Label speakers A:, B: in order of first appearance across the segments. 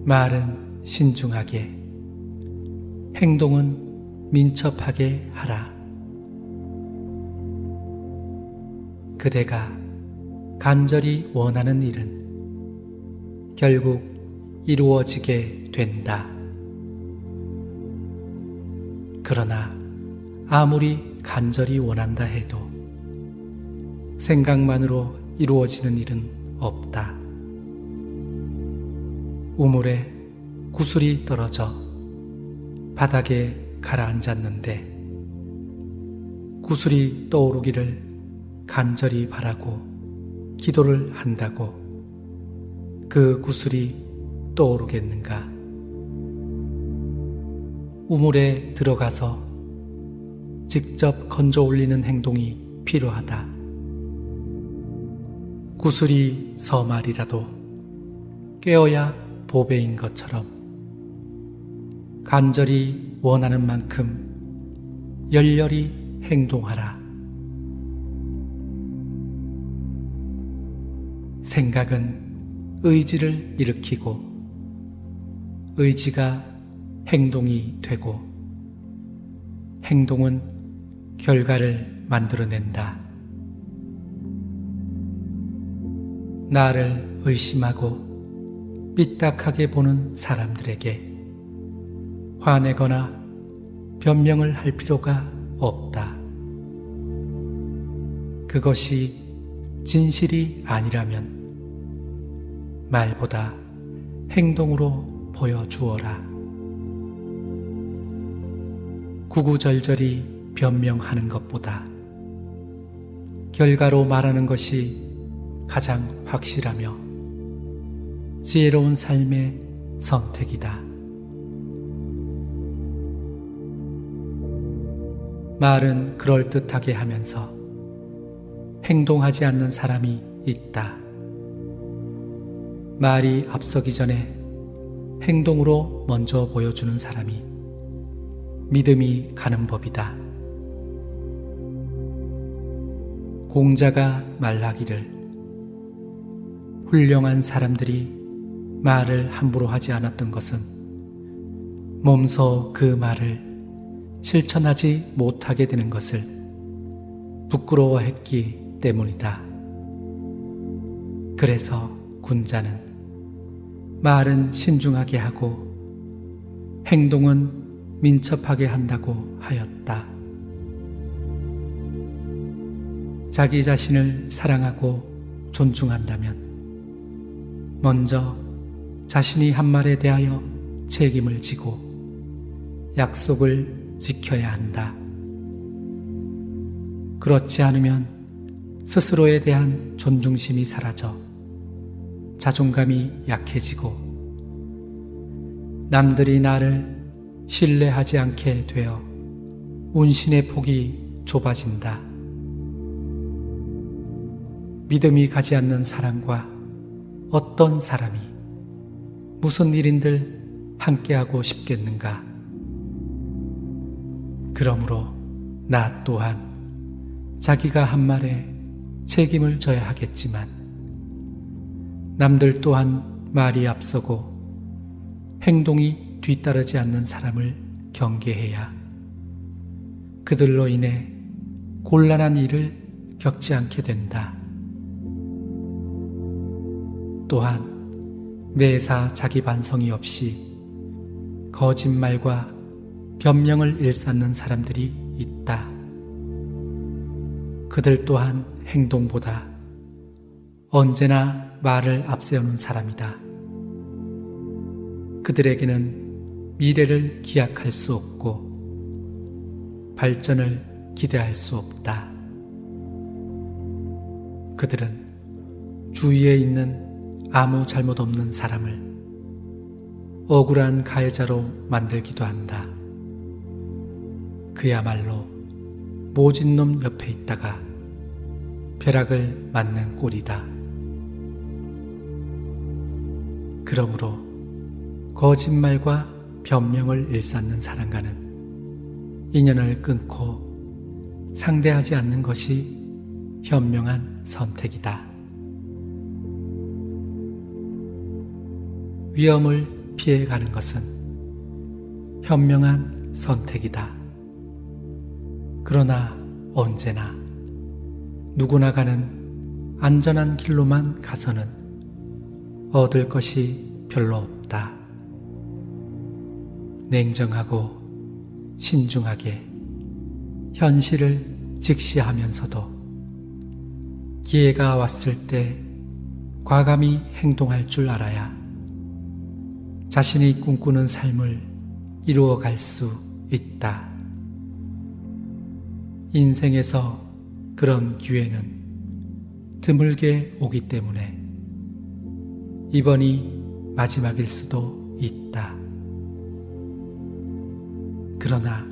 A: 말은 신중하게, 행동은 민첩하게 하라. 그대가 간절히 원하는 일은 결국 이루어지게 된다. 그러나 아무리 간절히 원한다 해도 생각만으로 이루어지는 일은 없다. 우물에 구슬이 떨어져 바닥에 가라앉았는데 구슬이 떠오르기를 간절히 바라고 기도를 한다고 그 구슬이 떠오르겠는가? 우물에 들어가서 직접 건져 올리는 행동이 필요하다. 구슬이 서말이라도 꿰어야 보배인 것처럼 간절히 원하는 만큼 열렬히 행동하라. 생각은 의지를 일으키고 의지가 행동이 되고 행동은 결과를 만들어낸다. 나를 의심하고 삐딱하게 보는 사람들에게 화내거나 변명을 할 필요가 없다. 그것이 진실이 아니라면 말보다 행동으로 보여주어라. 구구절절히 변명하는 것보다 결과로 말하는 것이 가장 확실하며 지혜로운 삶의 선택이다. 말은 그럴듯하게 하면서 행동하지 않는 사람이 있다. 말이 앞서기 전에 행동으로 먼저 보여주는 사람이 믿음이 가는 법이다. 공자가 말하기를 훌륭한 사람들이 말을 함부로 하지 않았던 것은 몸소 그 말을 실천하지 못하게 되는 것을 부끄러워했기 때문이다. 그래서 군자는 말은 신중하게 하고 행동은 민첩하게 한다고 하였다. 자기 자신을 사랑하고 존중한다면 먼저 자신이 한 말에 대하여 책임을 지고 약속을 지켜야 한다. 그렇지 않으면 스스로에 대한 존중심이 사라져 자존감이 약해지고 남들이 나를 신뢰하지 않게 되어 운신의 폭이 좁아진다. 믿음이 가지 않는 사람과 어떤 사람이 무슨 일인들 함께하고 싶겠는가? 그러므로 나 또한 자기가 한 말에 책임을 져야 하겠지만 남들 또한 말이 앞서고 행동이 뒤따르지 않는 사람을 경계해야 그들로 인해 곤란한 일을 겪지 않게 된다. 또한 매사 자기 반성이 없이 거짓말과 변명을 일삼는 사람들이 있다. 그들 또한 행동보다 언제나 말을 앞세우는 사람이다. 그들에게는 미래를 기약할 수 없고 발전을 기대할 수 없다. 그들은 주위에 있는 아무 잘못 없는 사람을 억울한 가해자로 만들기도 한다. 그야말로 모진 놈 옆에 있다가 벼락을 맞는 꼴이다. 그러므로 거짓말과 변명을 일삼는 사람과는 인연을 끊고 상대하지 않는 것이 현명한 선택이다. 위험을 피해가는 것은 현명한 선택이다. 그러나 언제나 누구나 가는 안전한 길로만 가서는 얻을 것이 별로 없다. 냉정하고 신중하게 현실을 직시하면서도 기회가 왔을 때 과감히 행동할 줄 알아야 자신이 꿈꾸는 삶을 이루어갈 수 있다. 인생에서 그런 기회는 드물게 오기 때문에 이번이 마지막일 수도 있다. 그러나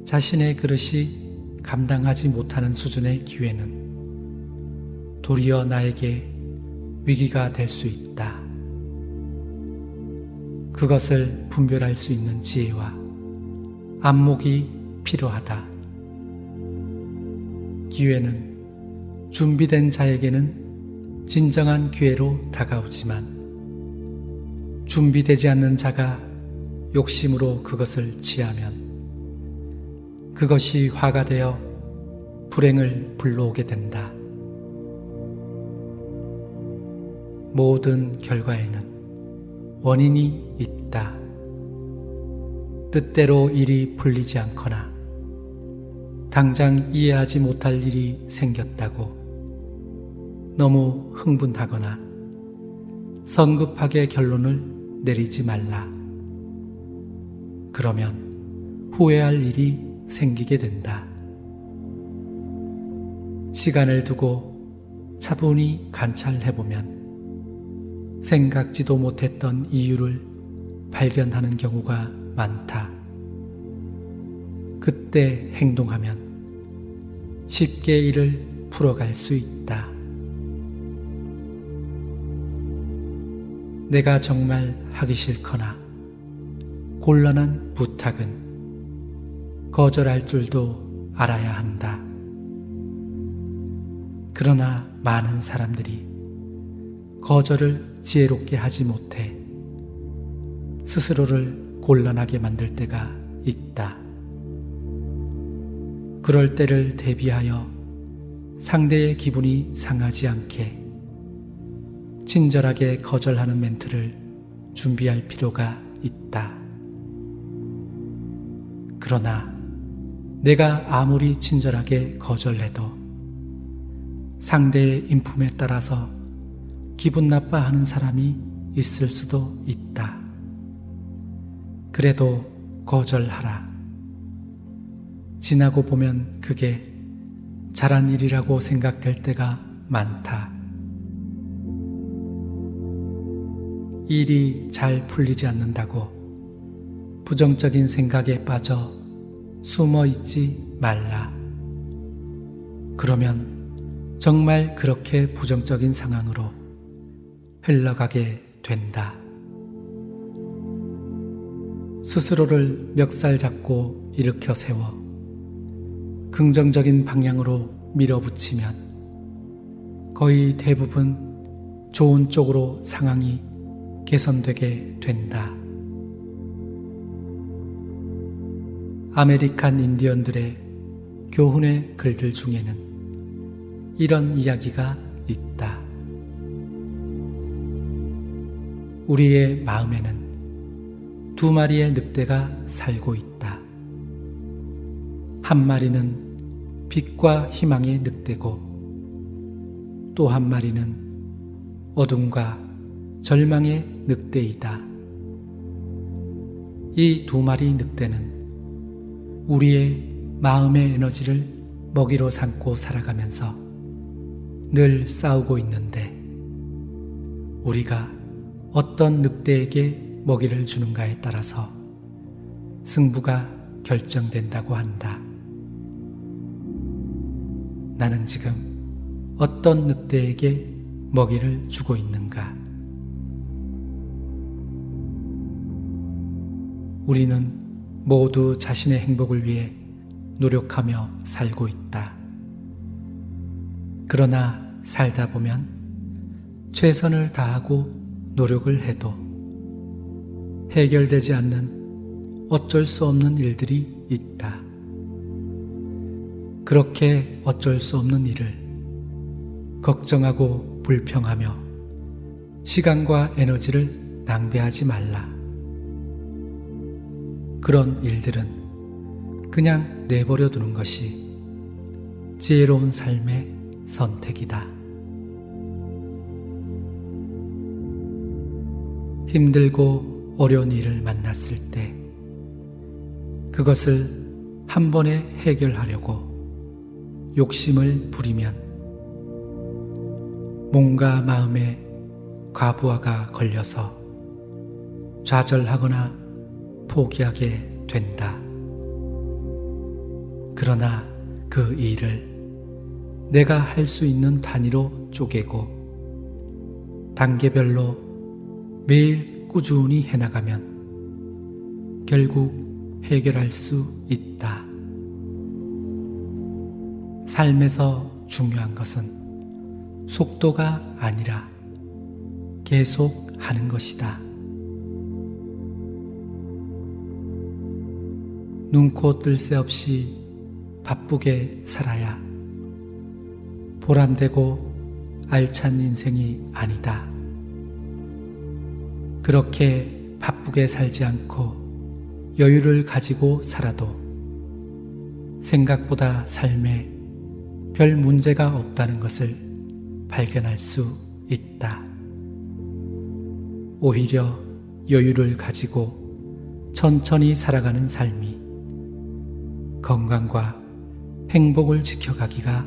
A: 자신의 그릇이 감당하지 못하는 수준의 기회는 도리어 나에게 위기가 될 수 있다. 그것을 분별할 수 있는 지혜와 안목이 필요하다. 기회는 준비된 자에게는 진정한 기회로 다가오지만 준비되지 않는 자가 욕심으로 그것을 취하면 그것이 화가 되어 불행을 불러오게 된다. 모든 결과에는 원인이 있다. 뜻대로 일이 풀리지 않거나 당장 이해하지 못할 일이 생겼다고 너무 흥분하거나 성급하게 결론을 내리지 말라. 그러면 후회할 일이 생기게 된다. 시간을 두고 차분히 관찰해보면 생각지도 못했던 이유를 발견하는 경우가 많다. 그때 행동하면 쉽게 일을 풀어갈 수 있다. 내가 정말 하기 싫거나 곤란한 부탁은 거절할 줄도 알아야 한다. 그러나 많은 사람들이 거절을 지혜롭게 하지 못해 스스로를 곤란하게 만들 때가 있다. 그럴 때를 대비하여 상대의 기분이 상하지 않게 친절하게 거절하는 멘트를 준비할 필요가 있다. 그러나 내가 아무리 친절하게 거절해도 상대의 인품에 따라서 기분 나빠하는 사람이 있을 수도 있다. 그래도 거절하라. 지나고 보면 그게 잘한 일이라고 생각될 때가 많다. 일이 잘 풀리지 않는다고 부정적인 생각에 빠져 숨어 있지 말라. 그러면 정말 그렇게 부정적인 상황으로 흘러가게 된다. 스스로를 멱살 잡고 일으켜 세워 긍정적인 방향으로 밀어붙이면 거의 대부분 좋은 쪽으로 상황이 개선되게 된다. 아메리칸 인디언들의 교훈의 글들 중에는 이런 이야기가 있다. 우리의 마음에는 두 마리의 늑대가 살고 있다. 한 마리는 빛과 희망의 늑대고 또 한 마리는 어둠과 절망의 늑대이다. 이 두 마리 늑대는 우리의 마음의 에너지를 먹이로 삼고 살아가면서 늘 싸우고 있는데 우리가 어떤 늑대에게 먹이를 주는가에 따라서 승부가 결정된다고 한다. 나는 지금 어떤 늑대에게 먹이를 주고 있는가? 우리는 모두 자신의 행복을 위해 노력하며 살고 있다. 그러나 살다 보면 최선을 다하고 노력을 해도 해결되지 않는 어쩔 수 없는 일들이 있다. 그렇게 어쩔 수 없는 일을 걱정하고 불평하며 시간과 에너지를 낭비하지 말라. 그런 일들은 그냥 내버려 두는 것이 지혜로운 삶의 선택이다. 힘들고 어려운 일을 만났을 때 그것을 한 번에 해결하려고 욕심을 부리면 몸과 마음에 과부하가 걸려서 좌절하거나 포기하게 된다. 그러나 그 일을 내가 할 수 있는 단위로 쪼개고 단계별로 매일 꾸준히 해나가면 결국 해결할 수 있다. 삶에서 중요한 것은 속도가 아니라 계속 하는 것이다. 눈코 뜰 새 없이 바쁘게 살아야 보람되고 알찬 인생이 아니다. 그렇게 바쁘게 살지 않고 여유를 가지고 살아도 생각보다 삶에 별 문제가 없다는 것을 발견할 수 있다. 오히려 여유를 가지고 천천히 살아가는 삶이 건강과 행복을 지켜가기가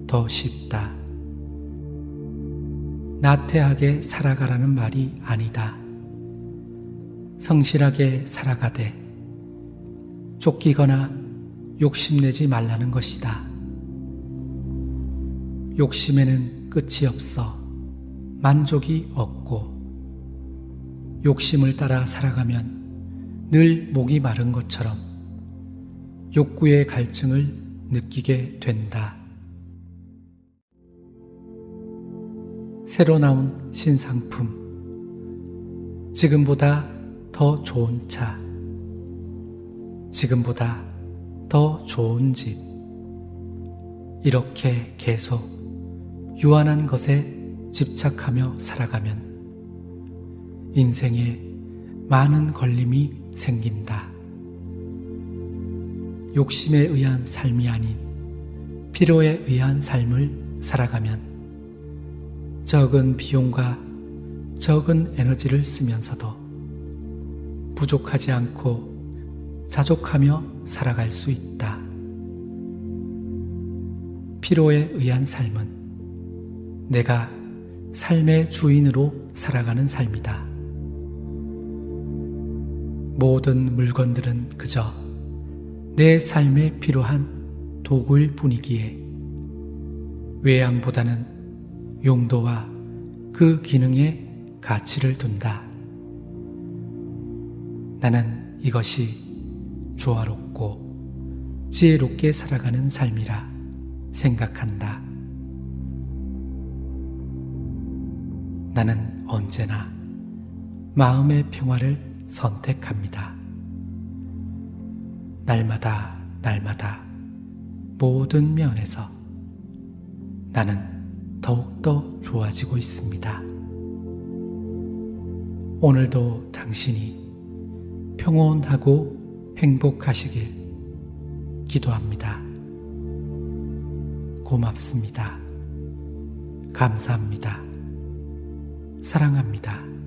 A: 더 쉽다. 나태하게 살아가라는 말이 아니다. 성실하게 살아가되 쫓기거나 욕심내지 말라는 것이다. 욕심에는 끝이 없어 만족이 없고 욕심을 따라 살아가면 늘 목이 마른 것처럼 욕구의 갈증을 느끼게 된다. 새로 나온 신상품, 지금보다 더 좋은 차, 지금보다 더 좋은 집, 이렇게 계속 유한한 것에 집착하며 살아가면 인생에 많은 걸림이 생긴다. 욕심에 의한 삶이 아닌 필요에 의한 삶을 살아가면 적은 비용과 적은 에너지를 쓰면서도 부족하지 않고 자족하며 살아갈 수 있다. 필요에 의한 삶은 내가 삶의 주인으로 살아가는 삶이다. 모든 물건들은 그저 내 삶에 필요한 도구일 뿐이기에 외양보다는 용도와 그 기능에 가치를 둔다. 나는 이것이 조화롭고 지혜롭게 살아가는 삶이라 생각한다. 나는 언제나 마음의 평화를 선택합니다. 날마다 모든 면에서 나는 더욱더 좋아지고 있습니다. 오늘도 당신이 평온하고 행복하시길 기도합니다. 고맙습니다. 감사합니다. 사랑합니다.